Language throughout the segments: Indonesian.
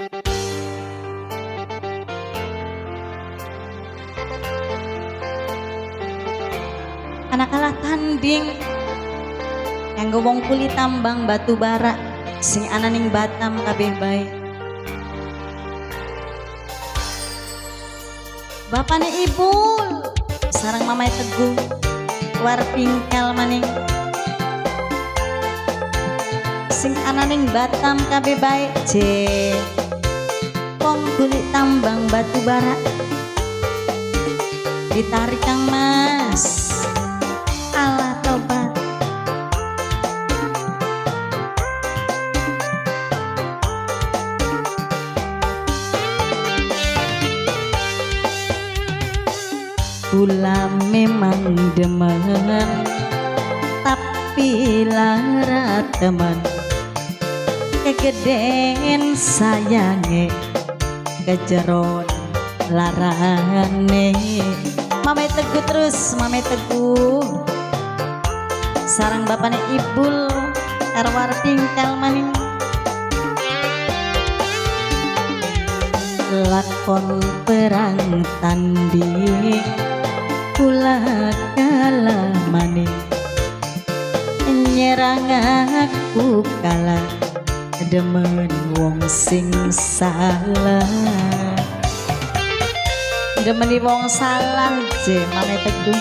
Anak kalah tanding kanggo wong kulit tambang batu bara sing ana ning Batam kabeh bae. Bapane Ibul sareng Mamai Teguh war pingkel maning sing ana ning Batam kabeh bae je wong kulit tambang batu bara ditarik Kang Mas ala tobat. Kula memang demen tapi lara temen kegedean sayange kejeron larane. Mamai Teguh terus Mamai Teguh sarang bapane Ibul arwar tingkal maning lakon perang tanding kula kalah maning nyerang aku kalah demen wong sing salah demeni wong salah je Mamai Teguh.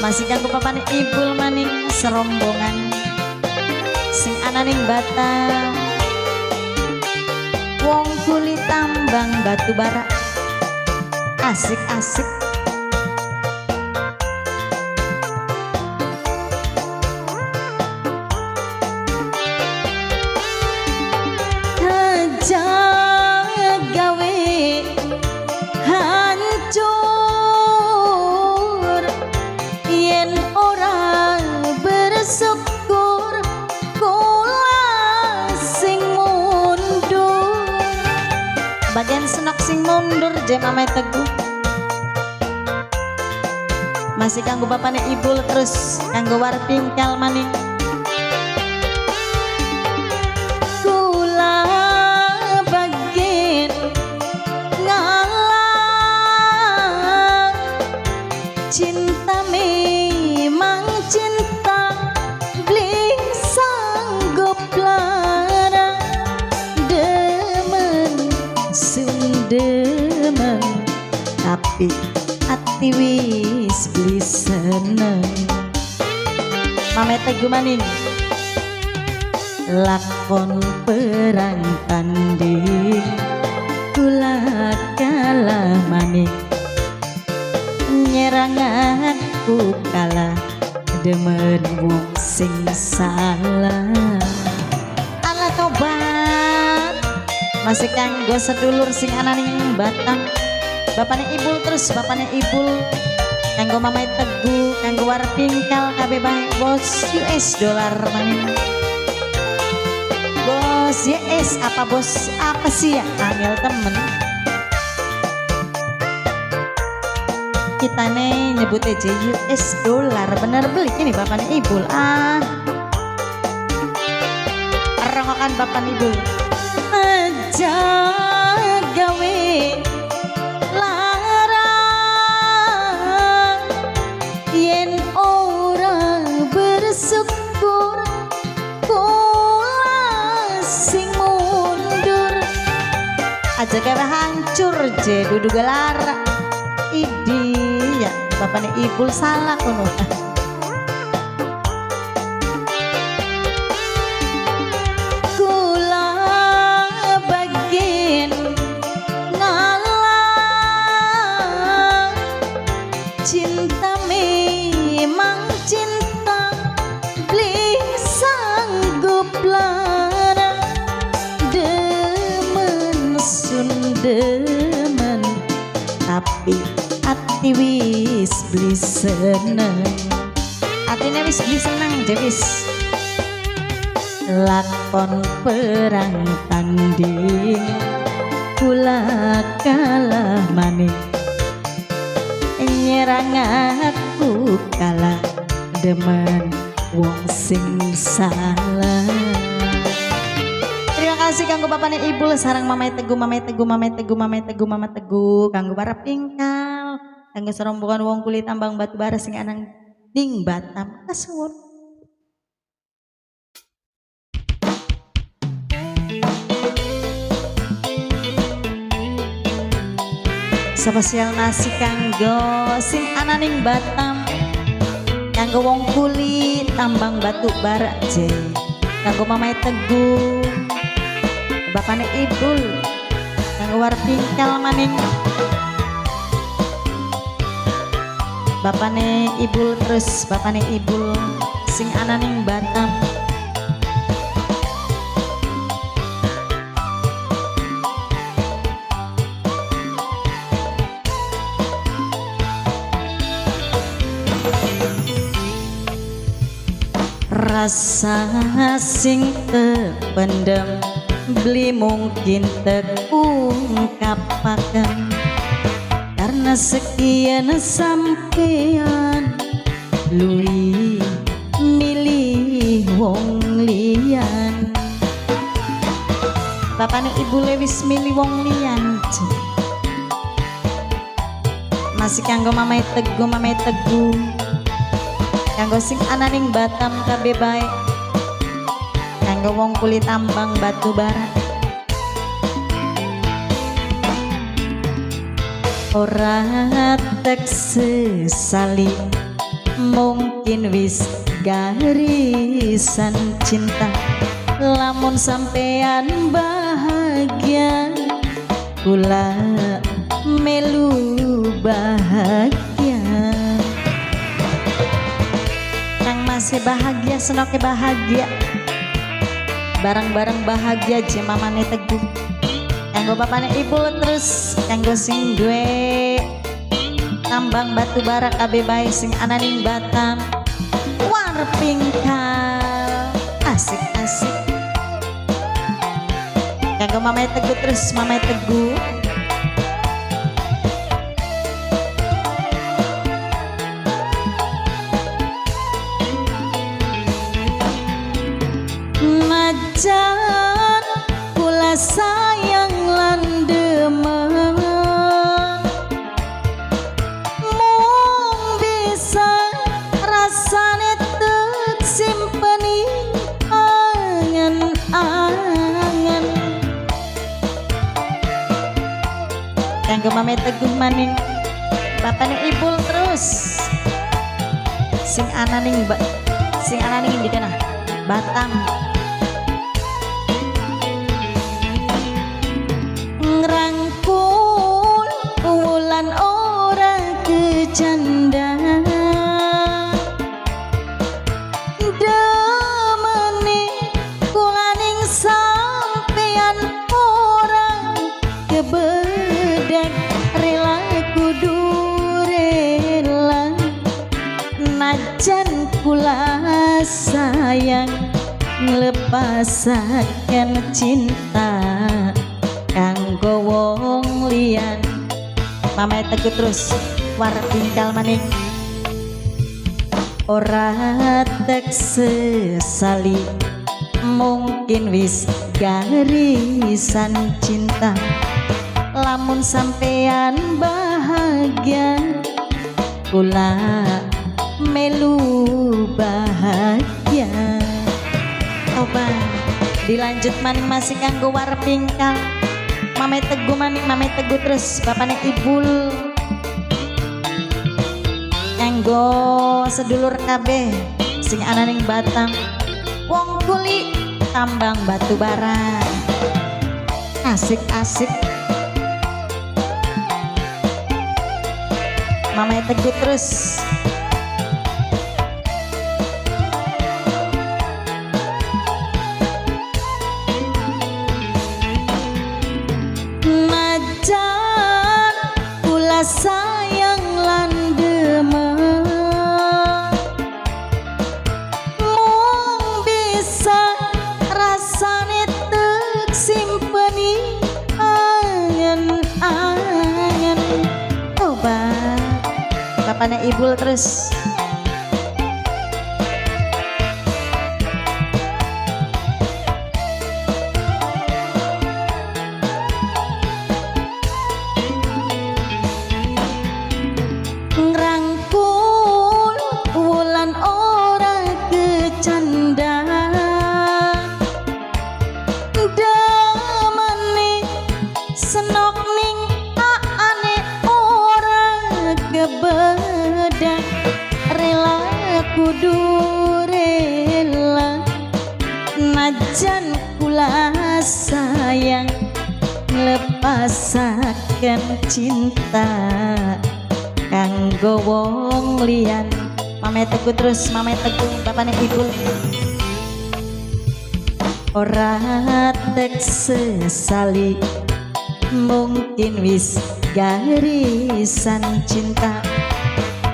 Masih kanggo papane Ibul maning serombongan sing ana ning Batam wong kulit tambang batu bara asik-asik. Bagian senok sing mundur je Mamai Teguh. Masih kanggo bapane Ibul terus kanggo war pingkel maning kula bagian ngalah cinta memang cinta beli sanggup lara demen tapi hati wis beli seneng. Mamai Teguh maning lakon perang tanding kula kalah maning nyerang aku kalah demen wong sing salah. Ala tobat masih kanggo sedulur sing ana ning Batam bapane Ibul terus bapane Ibul kanggo Mamai Teguh kanggo war pingkal kabeh bae bos US dolar maning bos US apa bos apa sih ya angel temen kita nih nyebut aja US dolar bener beli ini bapane Ibul rongokan bapane Ibul aja gawe larang yen ora bersyukur kula sing mundur aja gawe hancur je dudu gelara idi ya bapane Ibul salah kono. Cinta memang cinta beli sanggup lara demen sun demen tapi hati wis beli seneng hatinya wis beli seneng jewis lakon perang tanding kula kalah maning nyerang aku kalah demen wong sing salah. Terima kasih kanggo bapakne Ibu sareng Mamai Teguh, Mamai Teguh, Mamai Teguh, Mamai Teguh, Mama Teguh, kanggo para pingkal, kanggo serombongan wong kulit tambang batu bara sing anang ning Batam. Kasuwun. Spesial nasi kanggo sing ana ning Batam, kanggo wong kulit tambang batu bara je, kanggo Mamai Teguh, bapakne Ibul, kanggo war pingkal maning bapakne Ibul, terus bapakne Ibul sing ana ning Batam. Rasa sing tependem beli mungkin terungkapakan, karena sekian sampean lui milih wong liyan. Bapakne Ibu lewis milih wong liyan. Masih kanggo Mamai Teguh, Mamai Teguh, kanggo sing ana ning Batam kabeh bae, kanggo wong kulit tambang batu bara. Ora tek sesali, mungkin wis garisan cinta, lamun sampean bahagia kula melu bahagia. Kang masih bahagia, senoke bahagia, bareng-bareng bahagia je Mamane Teguh, kanggo bapakne Ibu, terus kanggo sing duwe tambang batu bara kabeh bae sing ana ning Batam. War pingkal asik-asik, kanggo Mamai Teguh, terus Mamai Teguh. Najan kula sayang lan demen, mung bisa rasane tek simpeni angen-angen. Kanggo Mamai Teguh maning bapakne Ibu, terus sing ana ning ndi kana Batam. Ngrangkul wulan ora kejanda, demene kulaning sampean ora kebedak, rela kudu rela, najan kula sayang nglepasaken cinta kanggo wong liyan. Mamai Teguh, terus war pingkal maning. Ora tek sesali, mungkin wis garisan cinta, lamun sampean bahagia kula melu bahagia. Coba dilanjut maning masih kanggo war pingkal Mamai Teguh maning, Mamai Teguh, terus bapakne Ibul, kanggo sedulur kabeh sing ana ning Batam, wong kulit tambang batu bara. Asik-asik, Mamai Teguh, terus najan kula sayang lan demen, mung bisa rasane tek simpeni angen-angen. Obat bapakne Ibu, terus nulisaken cinta kanggo wong liyan. Mame Teguh terus, Mame Teguh bapakne ibu. Ora tek sesali mungkin wis garisan cinta,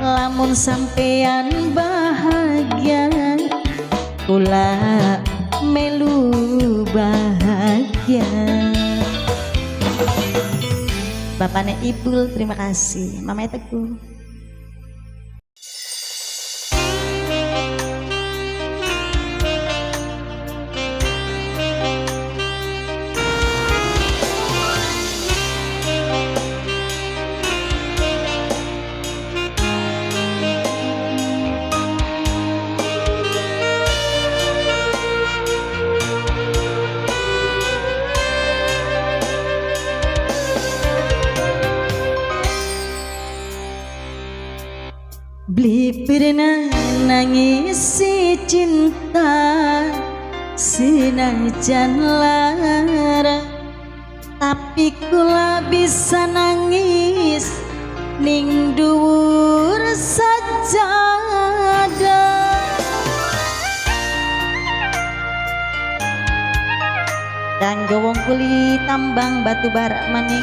lamun sampean bahagia kula melu bahagia. Bapaknya Ibul, terima kasih. Mama Teguh. Beli pernah nangis si cinta senajan lara, tapi kula bisa nangis ning dhuwur sajadah. Kanggo wong kuli tambang batu bara maning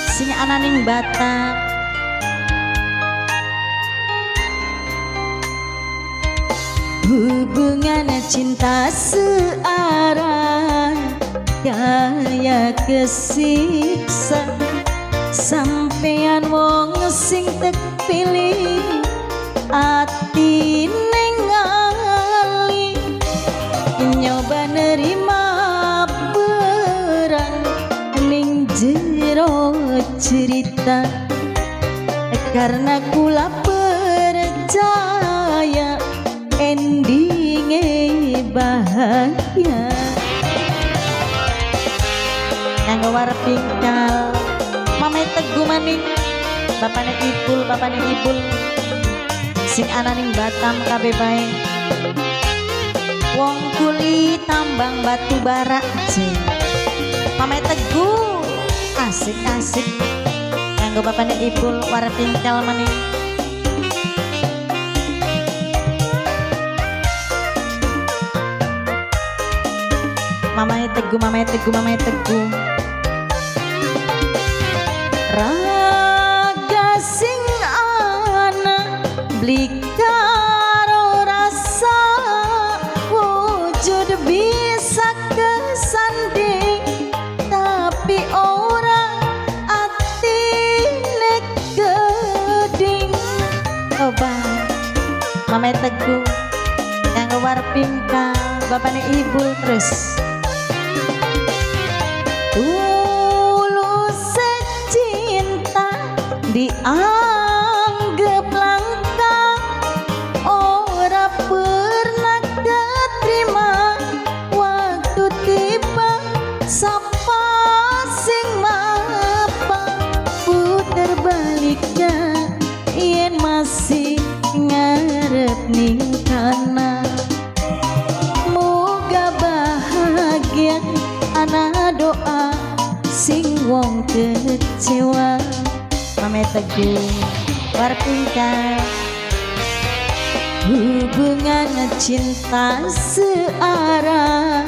sing ana ning Batak. Hubungan cinta searah kaya kesiksa, sampean wong sing tek pilih ati ningali, nyoba nerima perang ning jero cerita, karena kula percaya endingnya bahagia. Kanggo warep tinggal Mame Teguh maning bapakne Ibul sing ana ning Batam kabeh bae. Wong kuli tambang batu bara Mame Teguh asik-asik. Kanggo bapakne Ibul warep tinggal maning. Mame Teguh, Mame Teguh, Mame Teguh. Raga sing ana beli karo rasa, wujud bisa kesanding, tapi ora ati nek geding. Obat Mame Teguh kanggo warpingka bapakne Ibul terus. Tulus cinta dianggap langka, ora pernah keterima waktu tiba sapa sing mapa. Puter baliknya yen masih ngarep ning kana, moga bahagia ana doa sing wong kecewa. Mame Teguh warpingka. Hubungan cinta searah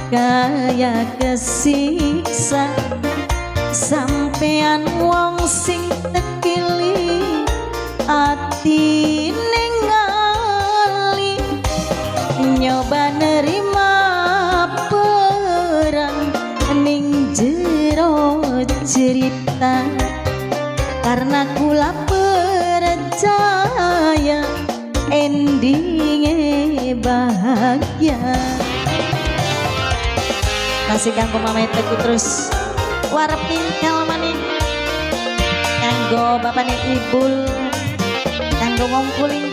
kaya kesiksa, sampean wong sing terpilih ati ningali, nyoba nerima perang ning jero cerita, karena kula percaya endingnya bahagia. Masih kanggo Mame Teguh terus warep tinggal maning. Kanggo bapakne Ibul, kanggo wong kuling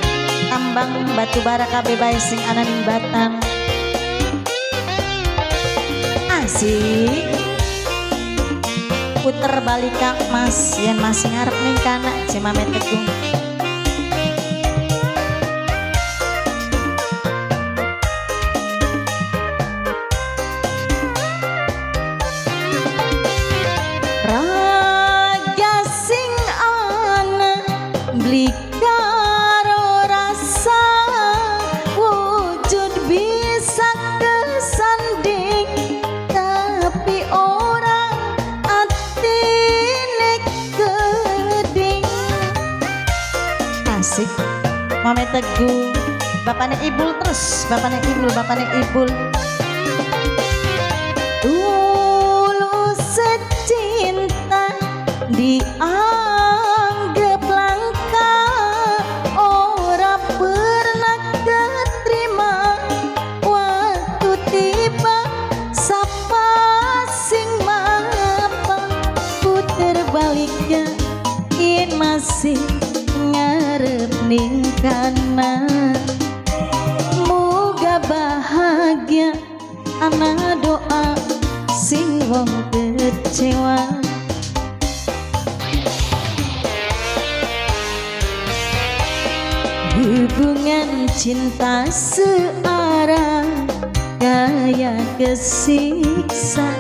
tambang batu bara kabeh bae sing ana ning Batam. Asik puter balik Kak Mas yen masih ngarep ning kana si Mame Teguh. Mame Teguh, bapaknya Ibul terus, bapaknya Ibul. Dulu secinta dianggap langka, ora pernah keterima. Waktu tiba sapa sing mapa, puter baliknya in masih ngarep ning kana. Moga bahagia ana doa sing wong kecewa. Hubungan cinta searah kaya kesiksa,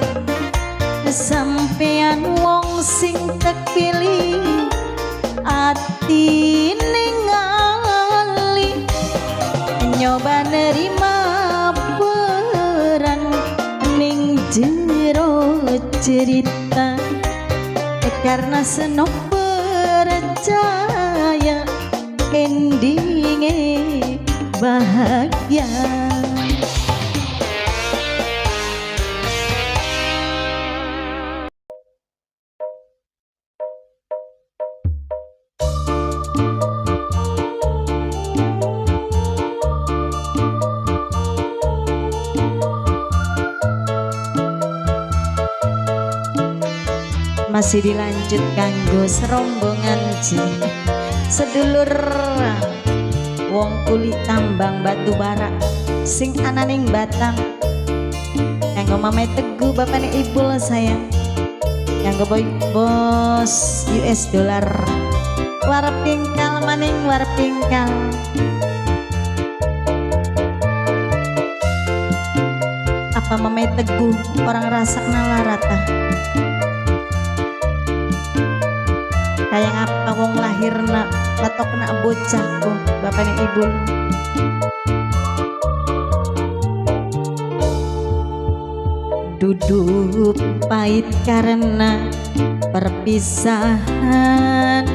sampean wong sing terpilih ati ningali nyoba nerima peran ning jero cerita, karena senok percaya endingnya bahagia. Masih dilanjut kanggo serombongan sedulur wong kulit tambang batu bara sing ananing Batang, kanggo Mame Teguh bapaknya Ibul sayang, kanggo bos US dollar warep pingkal maning warep pingkal. Apa Mame Teguh orang rasa nalarata kayak apa wong lahirna patokna bocahku bapaknya Ibul. Duduk pahit karena perpisahan,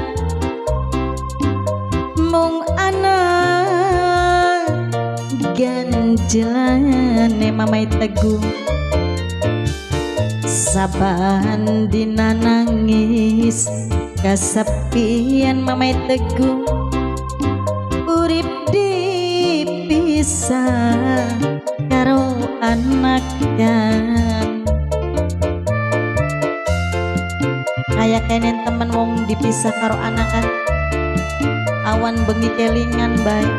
mung anak ganjelane Mame Teguh. Saban dina nangis kasepian Mame Teguh, urip dipisah karo anak kan. Kayak kenen temen wong dipisah karo anak kan, awan bengi kelingan baik.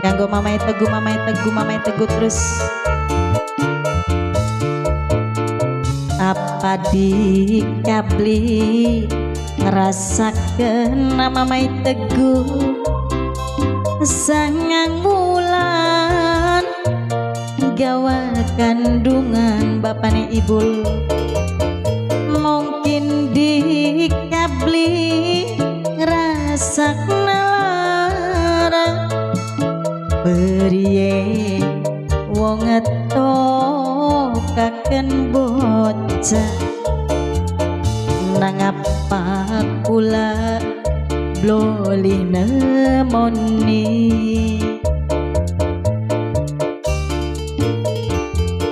Kanggo Mame Teguh, Mame Teguh, Mame Teguh terus. Apa dikabli ngerasakeun Mame Teguh sangang wulan gawa kandungan bapaknya Ibul. Mungkin dikabli ngrasakna lara periye wong ngetokaken bocah, nang apa kula bloli nemoni.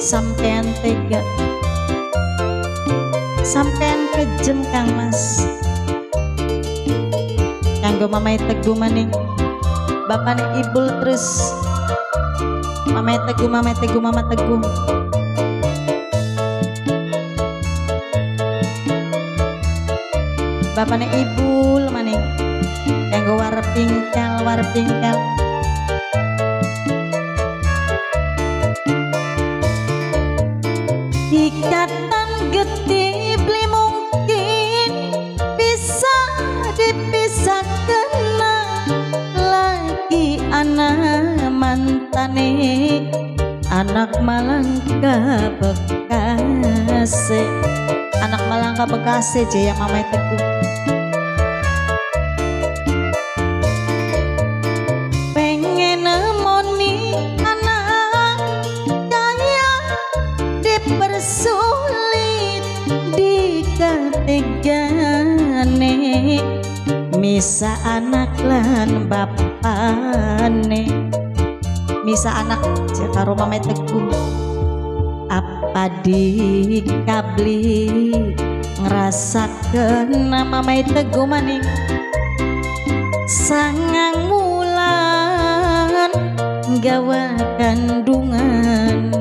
Sampean tega, sampean kejem Kang Mas. Kanggo Mame Teguh maning bapaknya Ibul terus. Mame Teguh, Mame Teguh, Mame Teguh. Bapaknya Ibul maning kanggo warep pingkal, warep pingkal. Ikatan getih beli mungkin bisa dipisahkan lagi anak mantane, anak Malangka Bekasi, anak Malangka Bekasi aja yang Mame Teguh. Pengen nemoni anak kaya dipersulit dikategane, misa anak lan bapane, misa anak karo Mame Teguh. Apa dikabli ngrasakeun Mame Teguh maning sangang wulan gawa kandungan,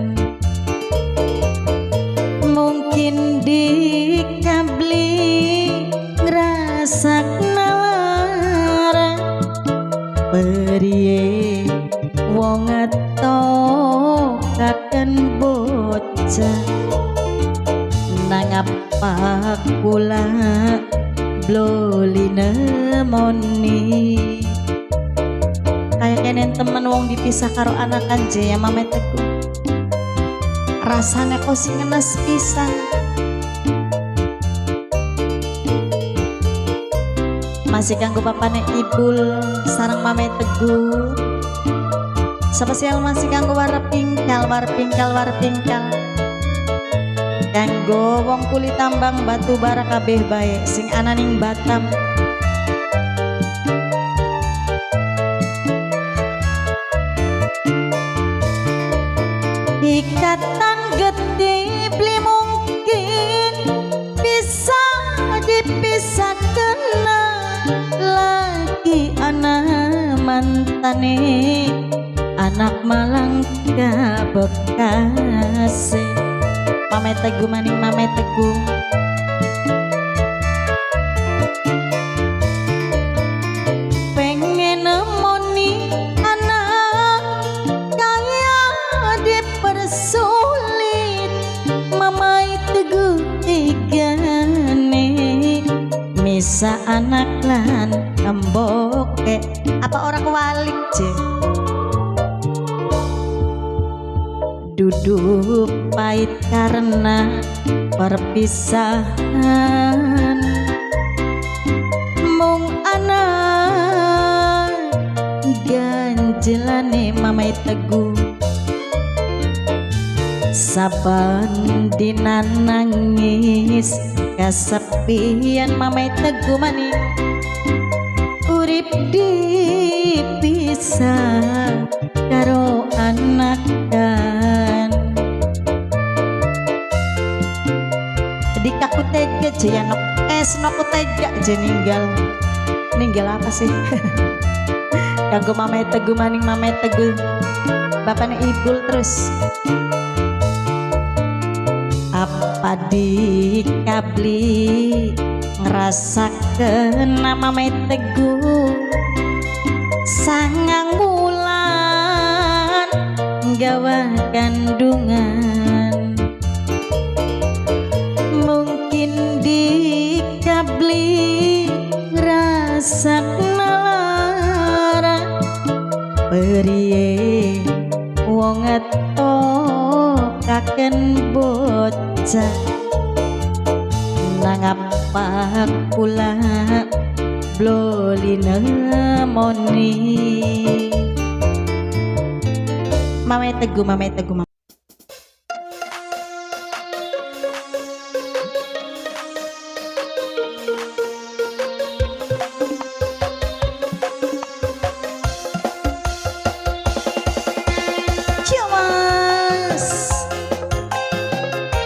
mungkin dikabli ngrasakna lara periye wong etokaken bocah nang apa kula bloli nemoni kayak kenen temen wong dipisah karo anak anje ya Mame Teguh rasanya kok sing ngenes pisan. Masih kanggo bapane Ibul sareng Mame Teguh. Spesial masih kanggo warep pingkal. Kanggo wong kulit tambang batu bara kabeh bae sing ana ning Batam. Ikatan gede beli mungkin bisa dipisahkan lagi anak mantane anak Malang ka Bekasi. Mame Teguh maning Mame Teguh pengen nemoni anak kaya dipersulit. Mame Teguh tigane misa anak lan emboke apa orang kewalik je duduk pahit karena perpisahan, mung anak ganjelane Mame Teguh saban dina nangis kasepian. Mame Teguh maning urip dipisah karo anak kan dikaku tega aja ya nok noku tega aja ninggal apa sih kanggo Mame Teguh maning Mame Teguh bapaknya Ibul terus apa dikabli ngrasakeun Mame Teguh sangang wulan gawa kandungan, mungkin dikabli ngrasakna lara periye wong etokaken bocah nang apa kula bloli nemoni. Mame Teguh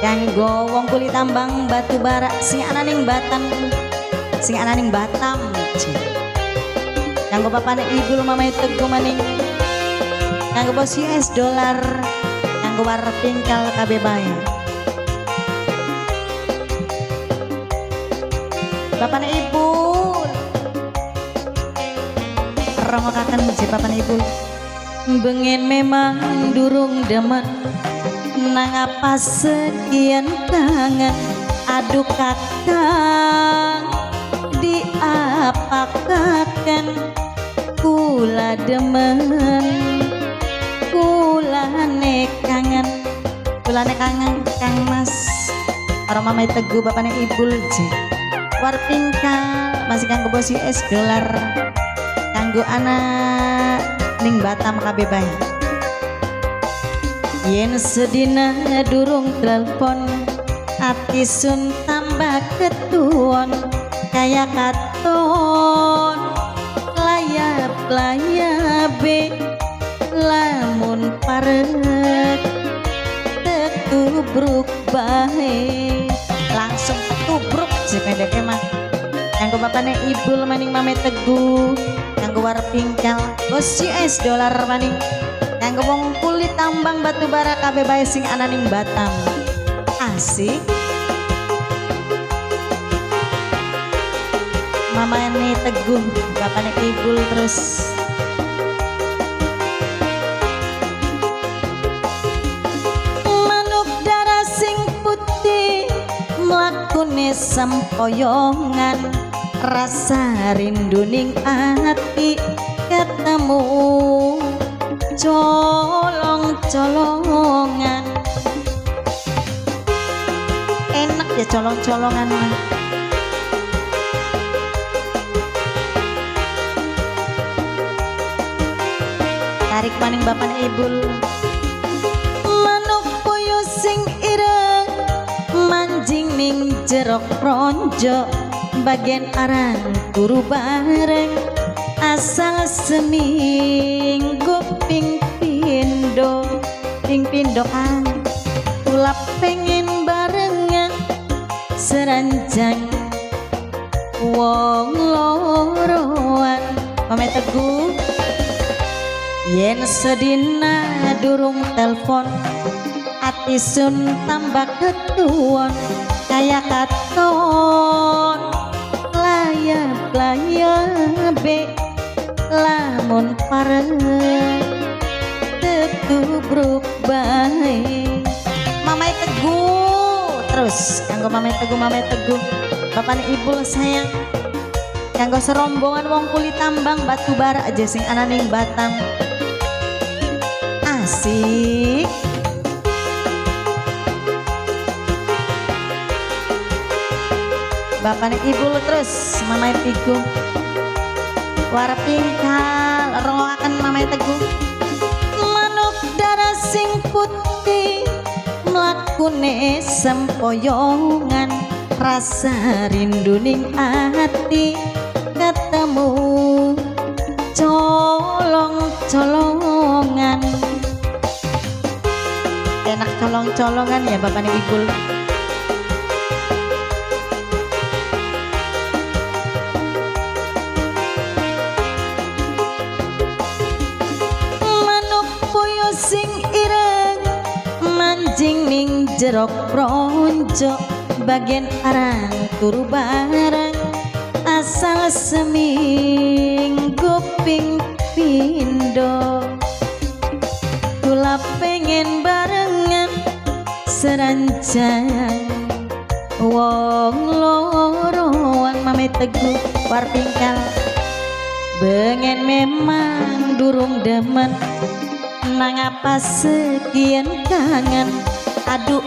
kanggo wong kulit tambang batu bara sing ana ning Batam kanggo bapane Ibul Mame Teguh maning kanggo bos US dollar kanggo warep pingkal kabeh bae bapane Ibul rongokaken je bapane Ibul bengen memang durung demen nang apa sekian kangen aduh kakang diapakaken kula demen kulane kangen Kang Mas karo Mame Teguh bapakne Ibul je war pingkal masih kanggo bos US dollar kanggo anak ning Batam kabeh bae yen sedina durung telepon ati sun tambah ketuon kaya katon layabe lamun parek tetubruk bae langsung tubruk si pendeknya mah kanggo bapaknya ibu maning mame teguh kanggo war pingkal bos US dolar maning kanggo wong kulit tambang batu bara kabeh bae sing ananing Batam asik mamane teguh bapaknya ibu terus manuk darah sing putih mlakune sempoyongan rasa rinduning ati ketemu colong-colongan enak ya colong-colongan mah tarik maning bapak ibu manuk puyuh sing ireng manjing ning jerok ronjo bagian arang turu bareng asal seminggu ping pindo kan ulap pengen barengan seranjang wong loroan Mame Teguh yen sedina durung telpon ati sun tambah ketuon kaya katon layabe lamun pareng tetubruk bae Mame Teguh terus kanggo Mame Teguh bapak ibu sayang kanggo serombongan wong kulit tambang batu bara aja sing ananing Batam asik bapak ibu terus Mame Teguh war pingkal rongakan Mame Teguh manuk darah sing putih mlakune sempoyongan rasa rinduning ati ketemu colong-colongan enak colong-colongan ya bapak ibu sing ireng manjing ning jerok ronjo bagian arang turu bareng asal seminggu ping pindo kula pengen barengan seranjang wong loroan Mame Teguh war pingkal bengen memang durung demen nang apa sekian kangen aduh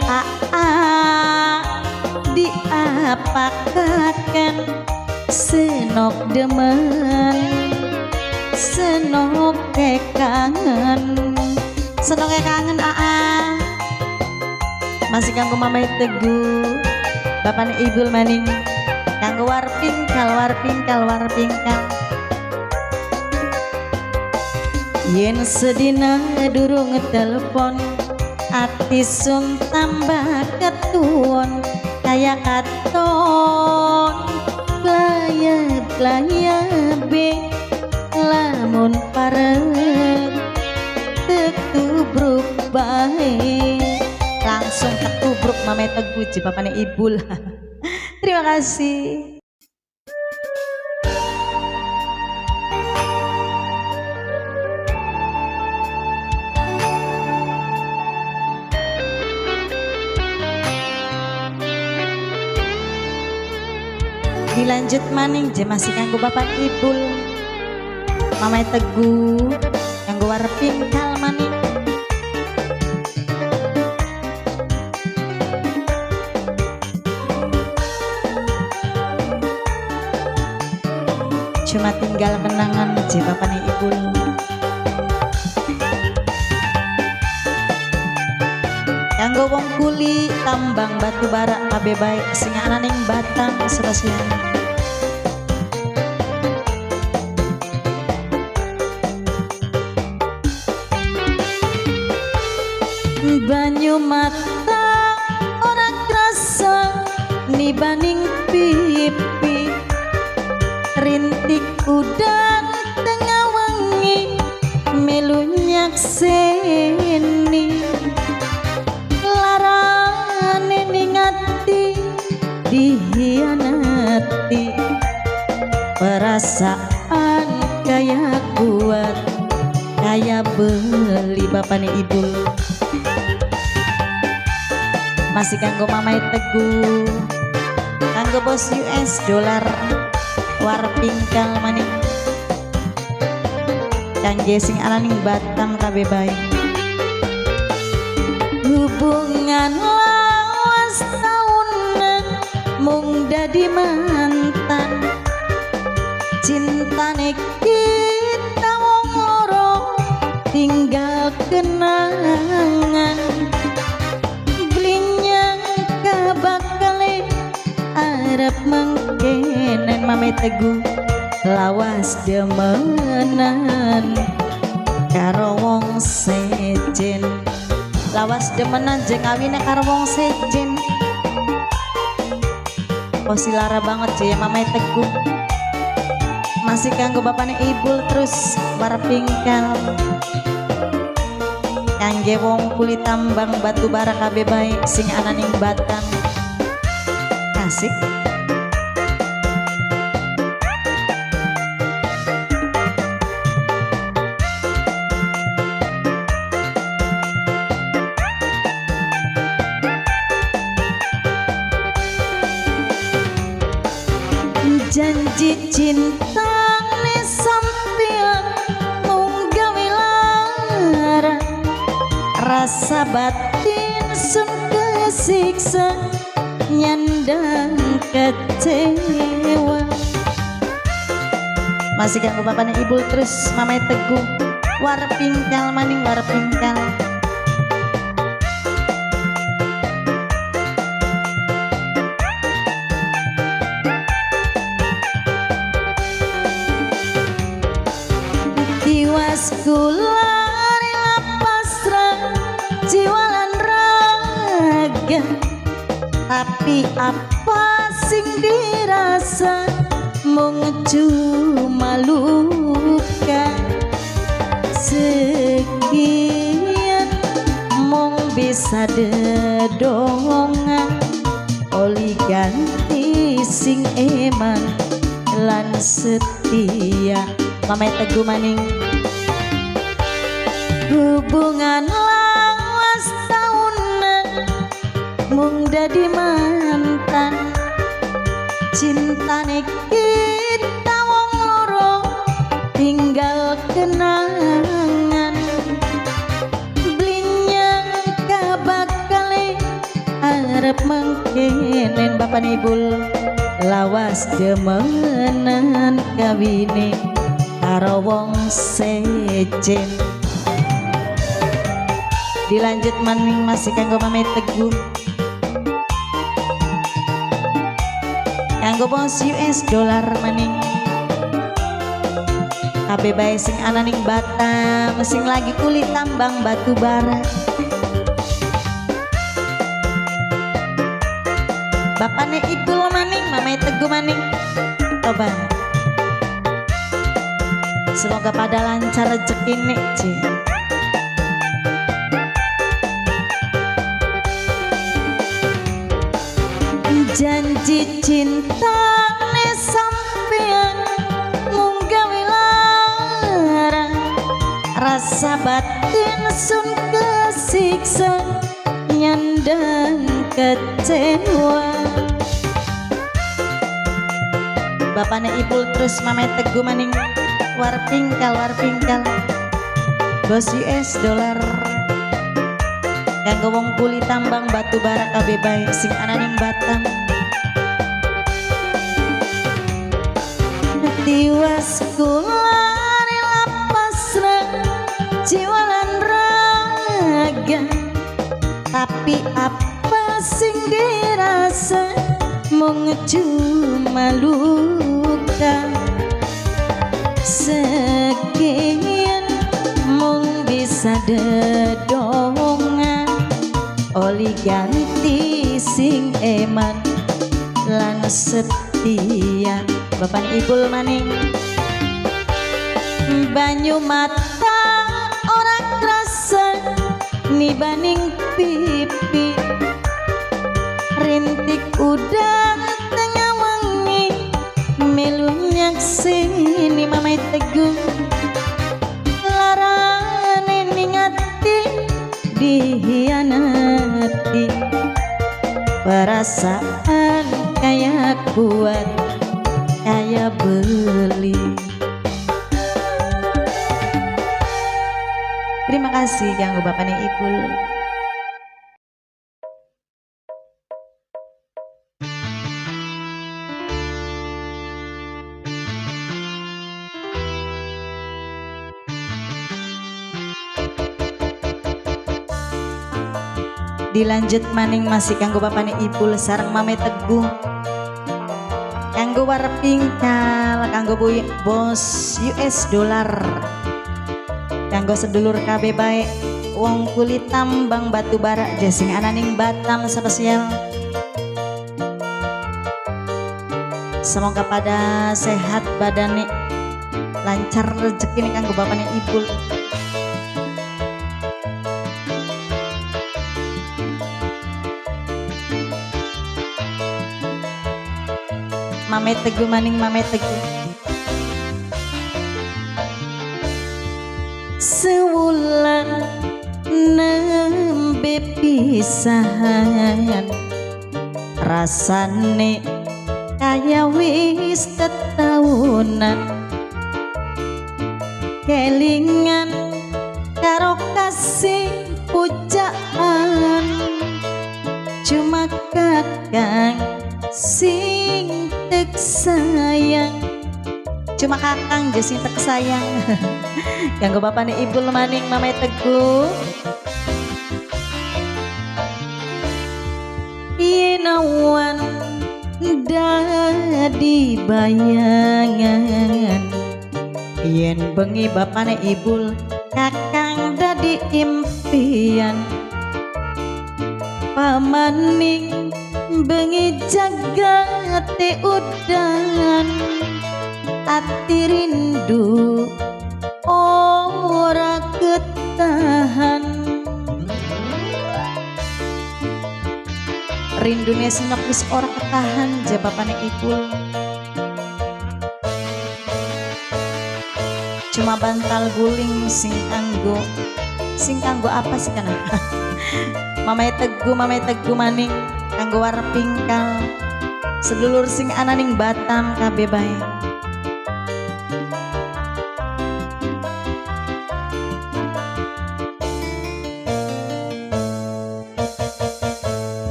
diapakaken senok demen senok kangen masih kanggo Mame Teguh bapaknya ibu maning kanggo war pingkal yen sedina durung telepon ati sun tambah ketuon kaya katon layabe lamun pareng tetubruk bae langsung ketubruk Mame Teguh bapaknya ibu lah terima kasih. Dilanjut maning je masih kanggo bapak ibu Mame Teguh kanggo war pingkal maning cuma tinggal kenangan je bapaknya ibu kanggo wong kuli tambang batu bara kabeh bae sing ananing Batam spesial banyu mata ora krasa nibaning pipi rintik udan tengah wengi melu nyakseni larane ning ati dihianati perasaan kaya kuat kaya beli bapane ibu masih kanggo mamai teguh kanggo bos US dollar war pingkal maning kangge sing alaning Batam kabeh bae hubungan lawas taunan mung dadi mantan cintane kita wong loro tinggal kenangan blinyang kabakale arep mengkenen mame teguh lawas demenan karo wong sejen lawas demenan jeung kawine karo wong sejen posi lara banget je mame teguh masih kanggo bapane ibul terus warpingkal kangge wong kulit tambang batu bara kabeh bae sing ananing Batam asik janji cinta ne sampean mung gawe lara rasa batin sun kesiksa nyandang kecewa masih kanggo bapane ibul terus mamai teguh war pingkal maning war pingkal tiwas kula rela pasrah jiwa lan raga tapi apa sing dirasa mung cuma luka sekian mung bisa dedongan oli ganti sing eman lan setia mamai teguh maning hubungan lawas taunan mung dadi mantan cintane kita wong loro tinggal kenangan blinyang kabakale arep mengkenen bapan ibul lawas demenan kawine karo wong sejen dilanjut maning masih kanggo mame teguh kanggo bos US dollar maning kabeh bae sing ananing Batam sing lagi kulit tambang batu bara bapane ibul maning mame teguh maning coba semoga pada lancar rezeki nih Ci. Janji cinta ne sampean mung gawe lara rasa batin sun kesiksa nyandang kecewa bapane ibul terus mame teguh maning war pingkal bos US dollar kanggo wong kulit tambang batu bara kabeh bae sing ananing Batam tiwas kula rela pasrah jiwa lan raga tapi apa sing dirasa mung cuma luka sekian mung bisa dedongan diganti sing eman lan setia. Bapak Ibul maning banyu mata orang rasa nibaning pipi rintik udang tengah wangi melunyak sini mamai teguh larane ningati dihianati perasaan kayak kuat kayak beli. Terima kasih kanggo Bapaknya Ibul. Dilanjut maning masih kanggo Bapaknya Ibul sareng Mame Teguh. Kanggo warpingkal, kanggo bos US dollar. Kanggo sedulur KB baik wong kulit tambang batu bara jasing ananing Batam spesial. Semoga pada sehat badan nih, lancar rezeki nih kanggo Bapaknya Ibul. Mame Teguh maning Mame Teguh. Sewulan nembe pisahan rasane kaya wis tetahunan kelingan karo kasih pujaan cuma kakang sing tek sayang cuma kakang je sing tek sayang. Kanggo Bapaknya Ibul maning Mame Teguh. Yen awan dadi bayangan yen bengi Bapaknya Ibul kakang dadi impian pamaning bengi jagate udan ati rindu ora ketahan rindunya senep wis ora ketahan ja Bapaknya Ibul cuma bantal guling sing kanggo apa sih kana Mame Teguh maning kanggo warpingkal sedulur sing ananing Batam kabeh bae.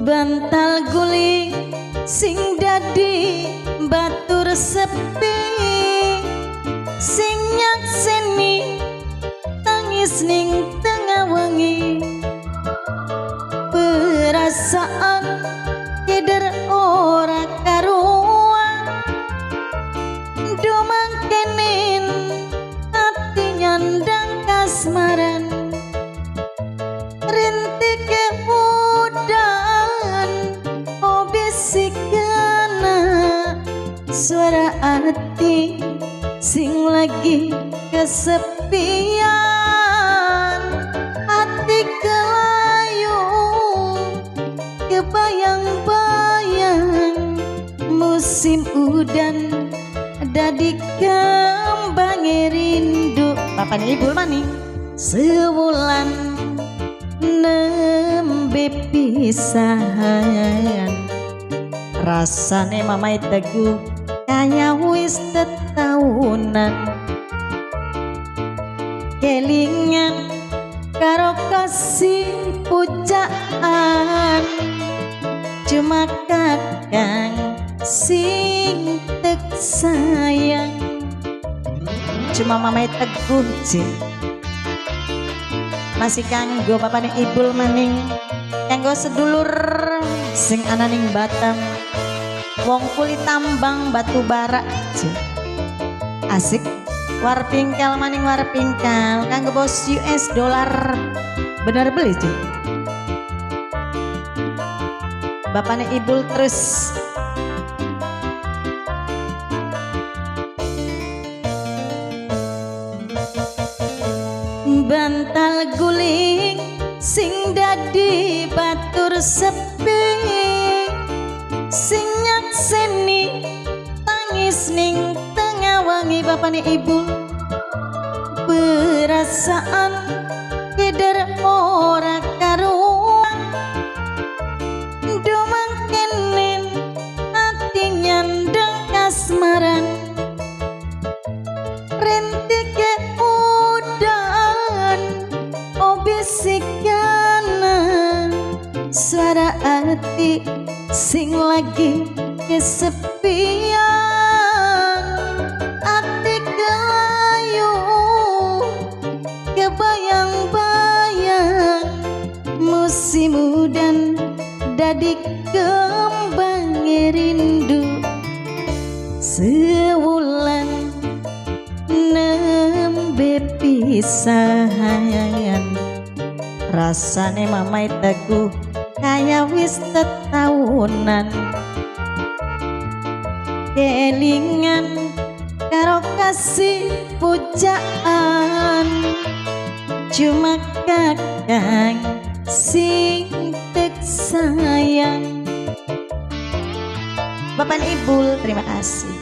Bantal guling sing dadi batur sepi sing nyakseni tangis ning tengah wengi perasaan keder ora karuan domang kenin hati nyandang kasmaran rintik suara hati sing lagi kesepian hati kelayung kebayang-bayang musim udan dadi kembang rindu. Bapaknya Ibul maning sewulan nembe pisahan rasane Mame Teguh kaya wis tetahunan kelingan karo kasih pujaan cuma kakang sing tek sayang cuma Mame Teguh je masih kanggo Bapaknya Ibul maning kanggo sedulur sing ananing Batam wong kulit tambang batu bara asik warpingkal maning warpingkal kanggo bos US dollar bener beli sih bapaknya Ibul terus. Bantal guling sing dadi batur sepi, sing nyakseni tangis ning tengah wangi bapaknya Ibul. Perasaan keder ora karuan, domang kenen hati nyandang kasmaran. Rentike udan obisikana, suara hati sing lagi kesepian. Hati kelayu kebayang-bayang, musim udan dadi kembang rindu. Sewulan nembe pisahan, rasane mamai teguh kaya wis tetahunan. Kelingan karo kasih pujaan, cuma kakang sing tek sayang. Bapak Ibul, terima kasih.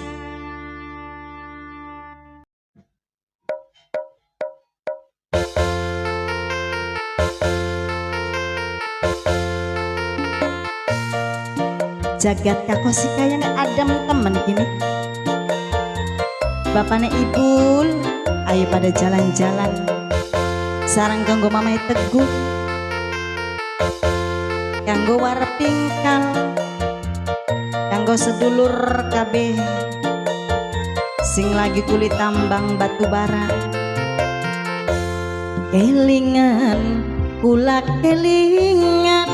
Jagat kakosi kaya adam temen gini. Bapaknya Ibul, ayo pada jalan-jalan sarang kanggo mamai teguh, kanggo warpingkal, kanggo sedulur kabeh sing lagi kulit tambang batu bara. Kelingan kula kelingan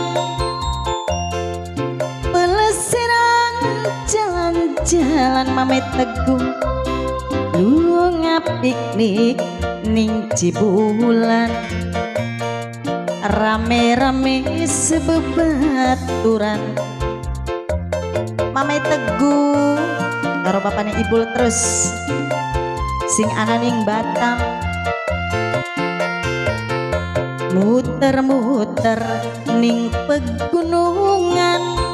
pelesiran jalan-jalan mamai teguh, lunga piknik ning Cibulan, rame-rame sebebaturan. Mamai teguh karo bapaknya Ibul terus sing ana ning Batam, muter-muter ning pegunungan.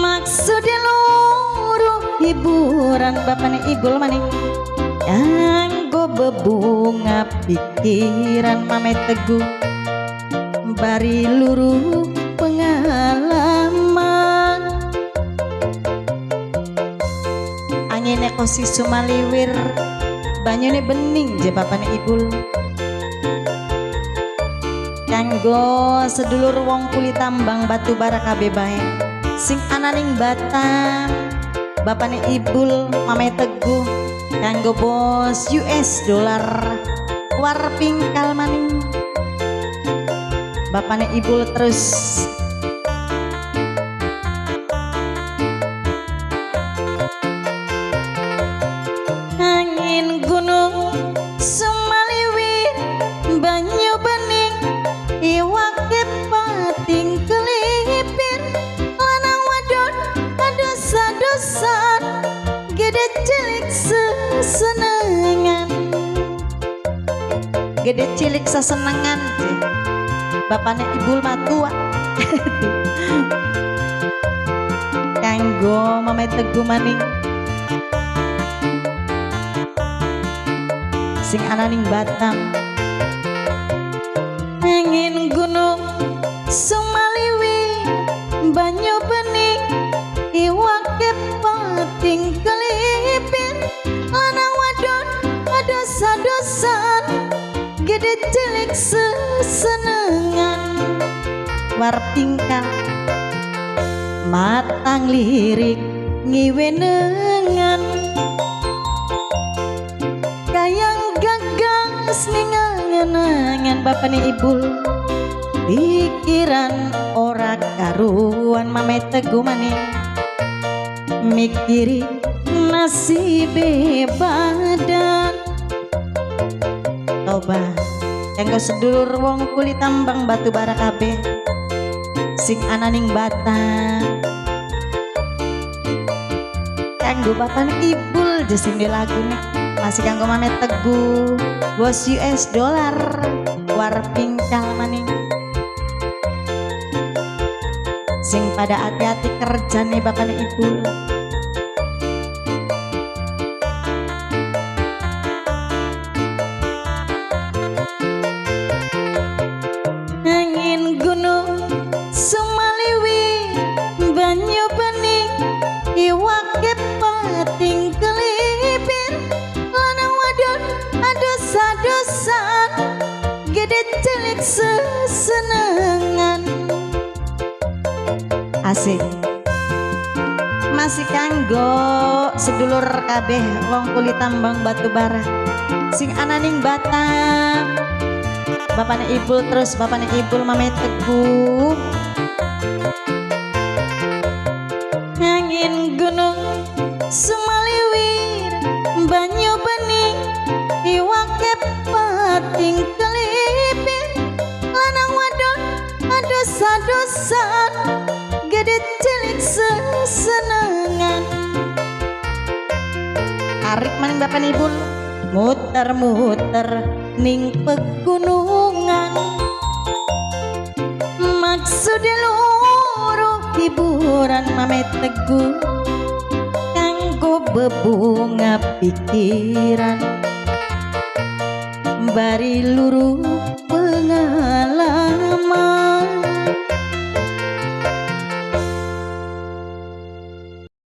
Maksudnya luruh hiburan bapaknya Ibul maning kanggo bebunga pikiran. Mamai teguh bari luruh pengalaman, angin ekosi sumaliwir banyune bening je bapaknya Ibul. Kanggo sedulur wong kulit tambang batu bara kabeh bae sing ana ning Batam, bapaknya Ibul mamai teguh kanggo bos US dollar warpingkal maning. Bapaknya Ibul terus angin gunung sumaliwir banyu bening iwake pating kelipir, lanang wadon adosa-dosan gede cilik sesenengan. Gede cilik sesenengan bapaknya Ibul matua kanggo mamai teguh maning sing ana ning Batam. Angin gunung sumaliwi banyu bening iwake pating kelipir, lanang wadon adosa-dosan gede cilik sesenengan. Warpingkal matang lirik ngiwenengan, kayang gagas ning angen-angen bapaknya Ibul. Pikiran ora karuan mamai teguh maning mikiri nasibe badan. Toba kanggo sedulur wong kulit tambang batu bara kabeh sing ananing Batang kanggo Bapak Ibul jesing di lagune masih kanggo Mame Teguh bos US dollar warping maning sing pada hati-hati kerja nih Bapak Ibul. Angin gunung Semaliwi banyu bening iwak pating kelipin lanang wadon ados-adosan gede cilik sesenengan asik masih kanggo sedulur kabeh wong kulit tambang batu bara sing ananing Batam Bapaknya Ibul terus Bapaknya Ibul Mame Teguh angin gunung Semaliwir banyu bening iwak pating kelipin lanang wadon ados-adosan gede cilik sesenengan arik maning Bapaknya Ibul muter-muter ning pegunungan maksudnya luruh hiburan Mame Teguh kanggo bebunga pikiran bari luruh pengalaman